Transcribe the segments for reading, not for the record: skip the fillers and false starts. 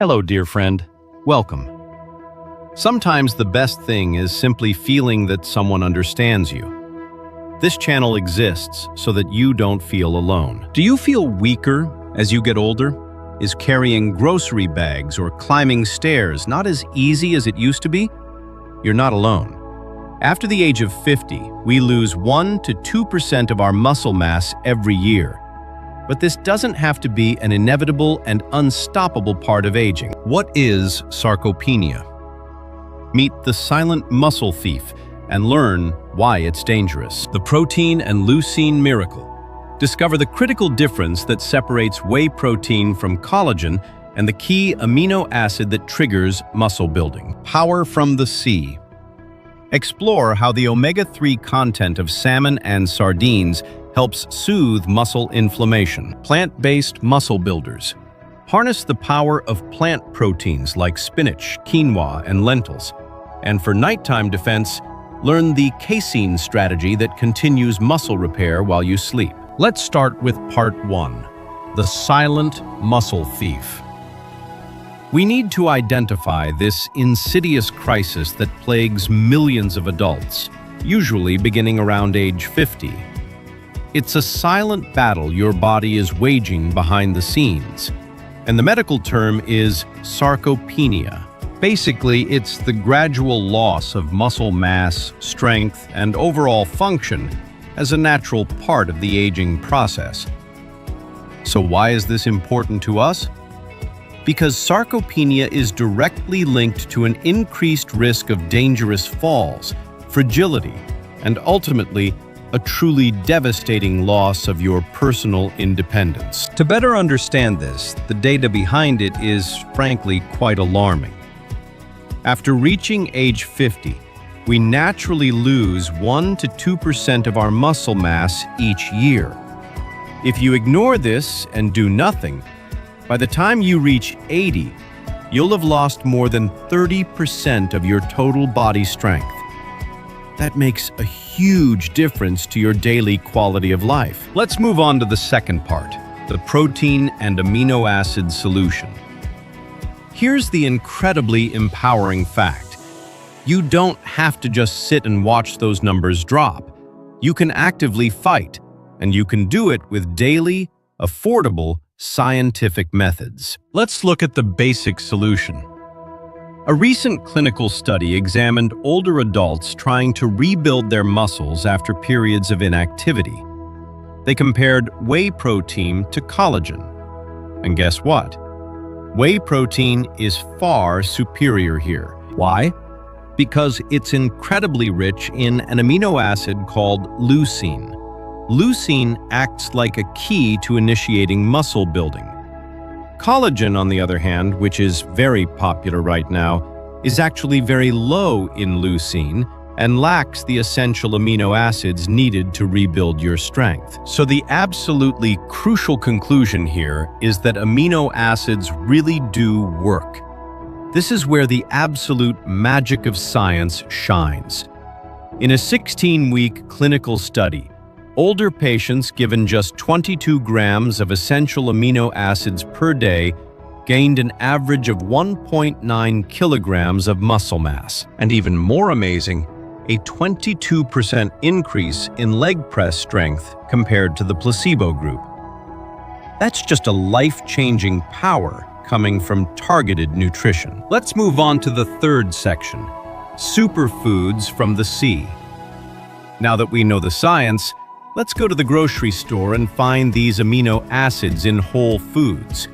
Hello, dear friend. Welcome. Sometimes the best thing is simply feeling that someone understands you. This channel exists so that you don't feel alone. Do you feel weaker as you get older? Is carrying grocery bags or climbing stairs not as easy as it used to be? You're not alone. After the age of 50, we lose 1 to 2% of our muscle mass every year. But this doesn't have to be an inevitable and unstoppable part of aging. What is sarcopenia? Meet the silent muscle thief and learn why it's dangerous. The protein and leucine miracle. Discover the critical difference that separates whey protein from collagen and the key amino acid that triggers muscle building. Power from the sea. Explore how the omega-3 content of salmon and sardines helps soothe muscle inflammation. Plant-based muscle builders. Harness the power of plant proteins like spinach, quinoa, and lentils. And for nighttime defense, learn the casein strategy that continues muscle repair while you sleep. Let's start with part 1, the silent muscle thief. We need to identify this insidious crisis that plagues millions of adults, usually beginning around age 50. It's a silent battle your body is waging behind the scenes, and the medical term is sarcopenia. Basically, it's the gradual loss of muscle mass, strength, and overall function as a natural part of the aging process. So why is this important to us? Because sarcopenia is directly linked to an increased risk of dangerous falls, fragility, and ultimately, a truly devastating loss of your personal independence. To better understand this, the data behind it is, frankly, quite alarming. After reaching age 50, we naturally lose 1 to 2% of our muscle mass each year. If you ignore this and do nothing, by the time you reach 80, you'll have lost more than 30% of your total body strength. That makes a huge difference to your daily quality of life. Let's move on to the second part, the protein and amino acid solution. Here's the incredibly empowering fact. You don't have to just sit and watch those numbers drop. You can actively fight, and you can do it with daily, affordable, scientific methods. Let's look at the basic solution. A recent clinical study examined older adults trying to rebuild their muscles after periods of inactivity. They compared whey protein to collagen. And guess what? Whey protein is far superior here. Why? Because it's incredibly rich in an amino acid called leucine. Leucine acts like a key to initiating muscle building. Collagen, on the other hand, which is very popular right now, is actually very low in leucine and lacks the essential amino acids needed to rebuild your strength. So the absolutely crucial conclusion here is that amino acids really do work. This is where the absolute magic of science shines. In a 16-week clinical study, older patients given just 22 grams of essential amino acids per day gained an average of 1.9 kilograms of muscle mass. And even more amazing, a 22% increase in leg press strength compared to the placebo group. That's just a life-changing power coming from targeted nutrition. Let's move on to the third section, superfoods from the sea. Now that we know the science, let's go to the grocery store and find these amino acids in whole foods.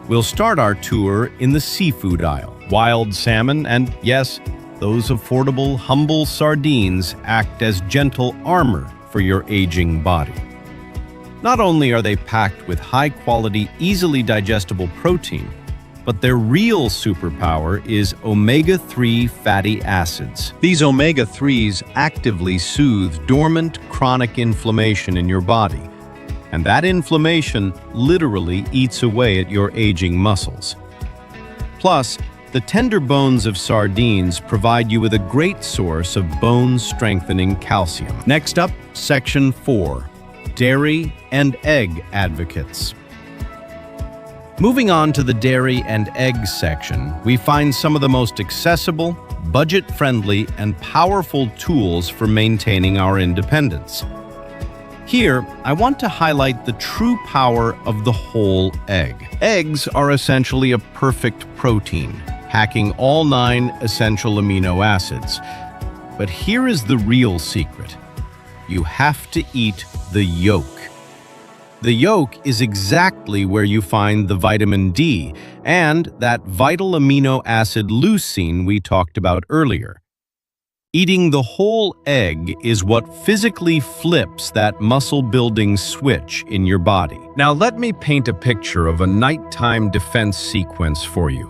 We'll start our tour in the seafood aisle. Wild salmon and, yes, those affordable, humble sardines act as gentle armor for your aging body. Not only are they packed with high-quality, easily digestible protein, but their real superpower is omega-3 fatty acids. These omega-3s actively soothe dormant chronic inflammation in your body, and that inflammation literally eats away at your aging muscles. Plus, the tender bones of sardines provide you with a great source of bone-strengthening calcium. Next up, Section 4, Dairy and Egg Advocates. Moving on to the dairy and eggs section, we find some of the most accessible, budget-friendly, and powerful tools for maintaining our independence. Here, I want to highlight the true power of the whole egg. Eggs are essentially a perfect protein, packing all 9 essential amino acids. But here is the real secret. You have to eat the yolk. The yolk is exactly where you find the vitamin D and that vital amino acid leucine we talked about earlier. Eating the whole egg is what physically flips that muscle-building switch in your body. Now let me paint a picture of a nighttime defense sequence for you.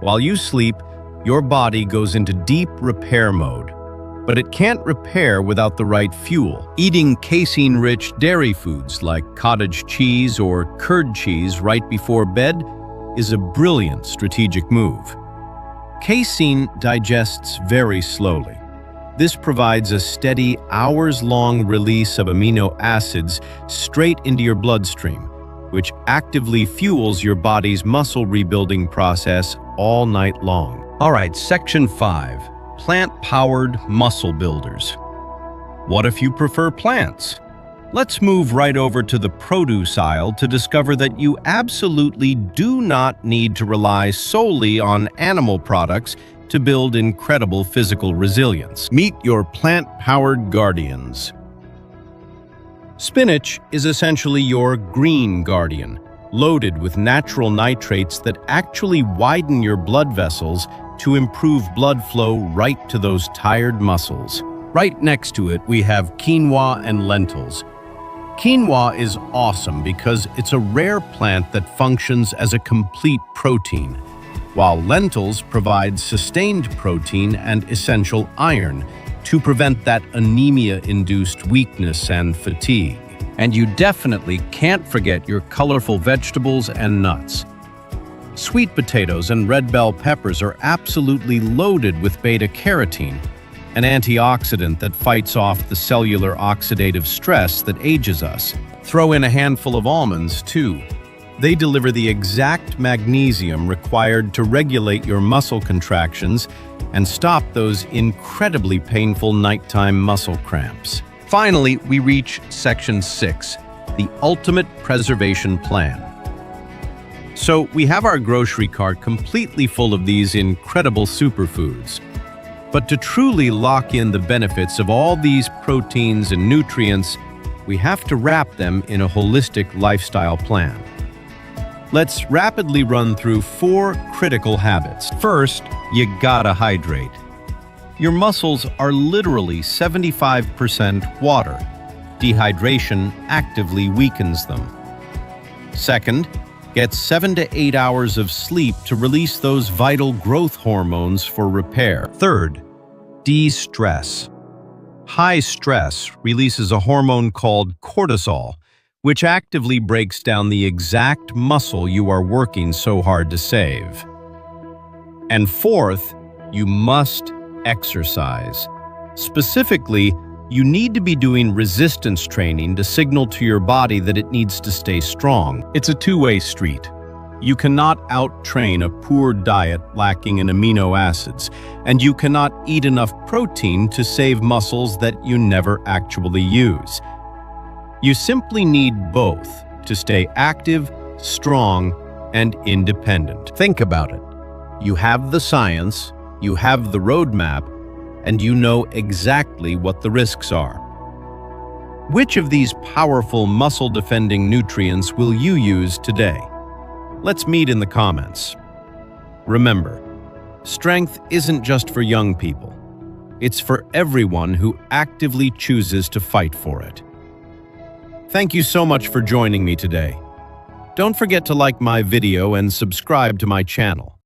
While you sleep, your body goes into deep repair mode. But it can't repair without the right fuel. Eating casein-rich dairy foods like cottage cheese or curd cheese right before bed is a brilliant strategic move. Casein digests very slowly. This provides a steady, hours-long release of amino acids straight into your bloodstream, which actively fuels your body's muscle rebuilding process all night long. All right, Section 5. Plant-powered muscle builders. What if you prefer plants? Let's move right over to the produce aisle to discover that you absolutely do not need to rely solely on animal products to build incredible physical resilience. Meet your plant-powered guardians. Spinach is essentially your green guardian, loaded with natural nitrates that actually widen your blood vessels to improve blood flow right to those tired muscles. Right next to it, we have quinoa and lentils. Quinoa is awesome because it's a rare plant that functions as a complete protein, while lentils provide sustained protein and essential iron to prevent that anemia-induced weakness and fatigue. And you definitely can't forget your colorful vegetables and nuts. Sweet potatoes and red bell peppers are absolutely loaded with beta-carotene, an antioxidant that fights off the cellular oxidative stress that ages us. Throw in a handful of almonds, too. They deliver the exact magnesium required to regulate your muscle contractions and stop those incredibly painful nighttime muscle cramps. Finally, we reach Section 6, the ultimate preservation plan. So we have our grocery cart completely full of these incredible superfoods. But to truly lock in the benefits of all these proteins and nutrients, we have to wrap them in a holistic lifestyle plan. Let's rapidly run through 4 critical habits. First, you gotta hydrate. Your muscles are literally 75% water. Dehydration actively weakens them. Second, get 7 to 8 hours of sleep to release those vital growth hormones for repair. Third, de-stress. High stress releases a hormone called cortisol, which actively breaks down the exact muscle you are working so hard to save. And fourth, you must exercise. Specifically, you need to be doing resistance training to signal to your body that it needs to stay strong. It's a two-way street. You cannot out-train a poor diet lacking in amino acids, and you cannot eat enough protein to save muscles that you never actually use. You simply need both to stay active, strong, and independent. Think about it. You have the science, you have the roadmap, and you know exactly what the risks are. Which of these powerful muscle-defending nutrients will you use today? Let's meet in the comments. Remember, strength isn't just for young people. It's for everyone who actively chooses to fight for it. Thank you so much for joining me today. Don't forget to like my video and subscribe to my channel.